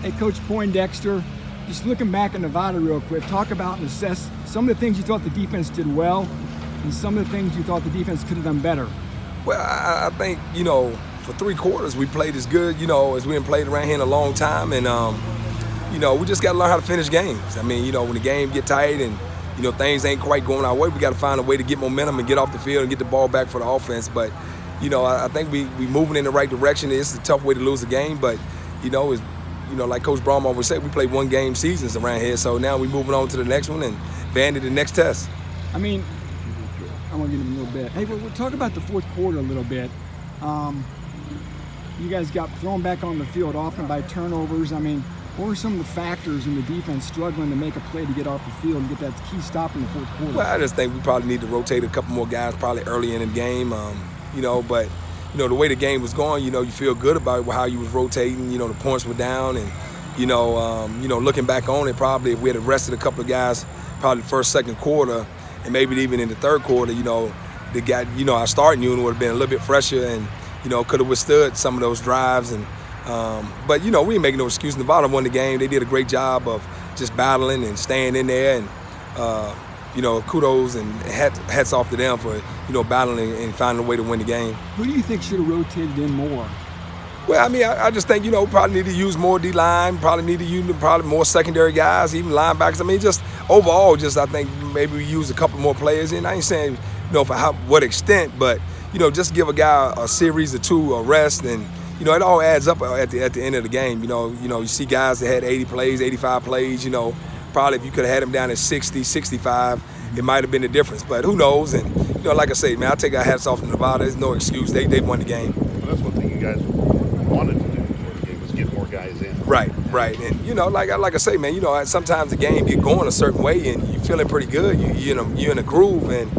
Hey, Coach Poindexter, just looking back at Nevada real quick, talk about and assess some of the things you thought the defense did well and some of the things you thought the defense could have done better. Well, I think, for 3 quarters we played as good, as we hadn't played around here in a long time. And, we just got to learn how to finish games. I mean, when the game get tight and, things ain't quite going our way, we got to find a way to get momentum and get off the field and get the ball back for the offense. But, I think we moving in the right direction. It's a tough way to lose a game, but, it's, like Coach Braum always said, we play 1-game seasons around here. So now we're moving on to the next one and Vandy the next test. I mean, I want to get him a little bit. Hey, we'll talk about the fourth quarter a little bit. You guys got thrown back on the field often by turnovers. I mean, what were some of the factors in the defense struggling to make a play to get off the field and get that key stop in the fourth quarter? Well, I just think we probably need to rotate a couple more guys probably early in the game, but the way the game was going, you feel good about how you was rotating, the points were down and, looking back on it, probably if we had arrested a couple of guys probably the first, second quarter and maybe even in the third quarter, the guy, our starting unit would have been a little bit fresher and, could have withstood some of those drives. And but, we ain't making no excuse. Nevada won the game. They did a great job of just battling and staying in there. And, kudos and hats off to them for, battling and finding a way to win the game. Who do you think should have rotated in more? Well, I mean, I just think, probably need to use more D-line, probably need to use probably more secondary guys, even linebackers. I mean, just overall, I think maybe we use a couple more players. And I ain't saying, for what extent, but, just give a guy a series or 2 a rest and, it all adds up at the end of the game. You see guys that had 80 plays, 85 plays, probably if you could have had them down at 60, 65, it might have been the difference. But who knows? And, like I say, man, I take our hats off to Nevada. There's no excuse. They won the game. Well, that's one thing you guys wanted to do before the game was get more guys in. Right. And, like I say, man, sometimes the game get going a certain way and you're feeling pretty good. You're in a groove and,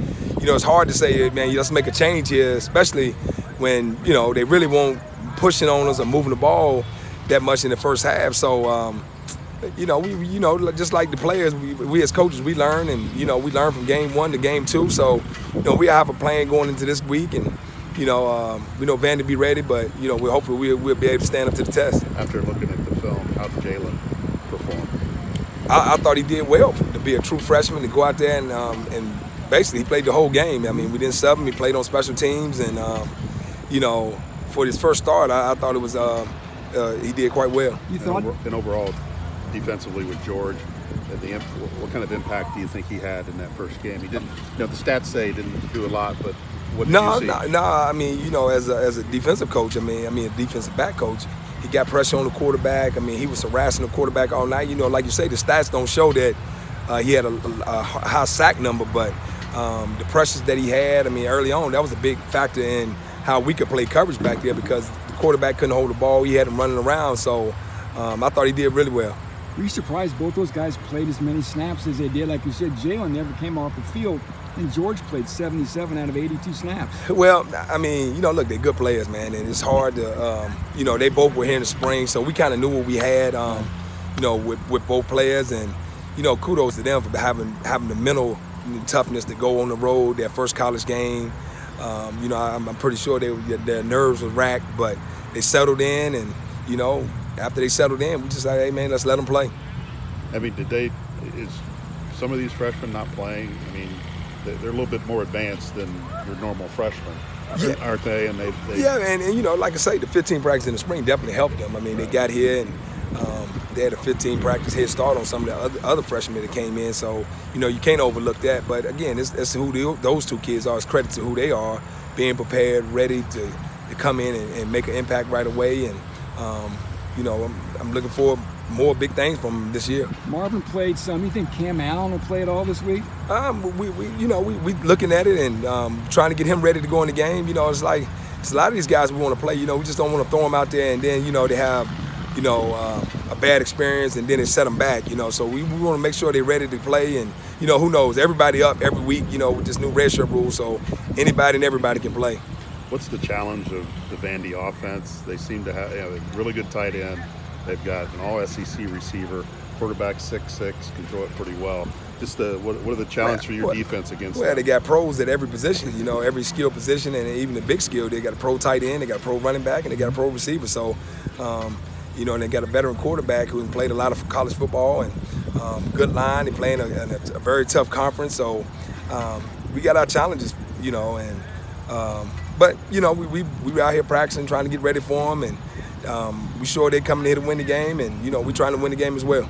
it's hard to say, man, let's make a change here, especially when, they really won't pushing on us or moving the ball that much in the first half. So, we just like the players, we as coaches, we learn and, we learn from game 1 to game 2. So, we have a plan going into this week and, we know Vandy be ready, but, hopefully we'll be able to stand up to the test. After looking at the film, how did Jalen perform? I thought he did well to be a true freshman, to go out there and basically he played the whole game. I mean, we didn't sub him, he played on special teams and, for his first start, I thought it was he did quite well. You thought? And overall, defensively with George, what kind of impact do you think he had in that first game? He didn't. The stats say he didn't do a lot, but what did you see? No. I mean, as a defensive coach, a defensive back coach, he got pressure on the quarterback. I mean, he was harassing the quarterback all night. Like you say, the stats don't show that he had a high sack number, but the pressures that he had, early on, that was a big factor in how we could play coverage back there because the quarterback couldn't hold the ball. He had him running around. So I thought he did really well. Were you surprised both those guys played as many snaps as they did? Like you said, Jalen never came off the field, and George played 77 out of 82 snaps. Well, look, they're good players, man, and it's hard to, they both were here in the spring, so we kind of knew what we had, with both players, and, kudos to them for having the mental toughness to go on the road, their first college game. I'm pretty sure their nerves were racked, but they settled in, and, after they settled in, we just said, hey, man, let's let them play. Is some of these freshmen not playing? They're a little bit more advanced than your normal freshmen, aren't they? And they yeah, and like I say, the 15 practice in the spring definitely helped them. They got here and they had a 15 practice head start on some of the other freshmen that came in. So, you can't overlook that. But again, that's who those 2 kids are. It's credit to who they are, being prepared, ready to come in and make an impact right away. And, I'm looking for more big things from him this year. Marvin played some. You think Cam Allen will play at all this week? We looking at it and trying to get him ready to go in the game. It's like it's a lot of these guys we want to play. We just don't want to throw them out there and then they have a bad experience and then it set them back. So we want to make sure they're ready to play and who knows, everybody up every week. With this new redshirt rule, so anybody and everybody can play. What's the challenge of the Vandy offense? They seem to have a really good tight end. They've got an all-SEC receiver, quarterback 6'6", can throw it pretty well. Just what are the challenges for your defense against them? They got pros at every position, every skill position, and even the big skill. They got a pro tight end, they got a pro running back, and they got a pro receiver. So, You know, and they got a veteran quarterback who played a lot of college football and good line. They're playing a very tough conference, so we got our challenges, you know. And but you know, we out here practicing, trying to get ready for them, and we sure they're coming here to win the game, and you know, we're trying to win the game as well.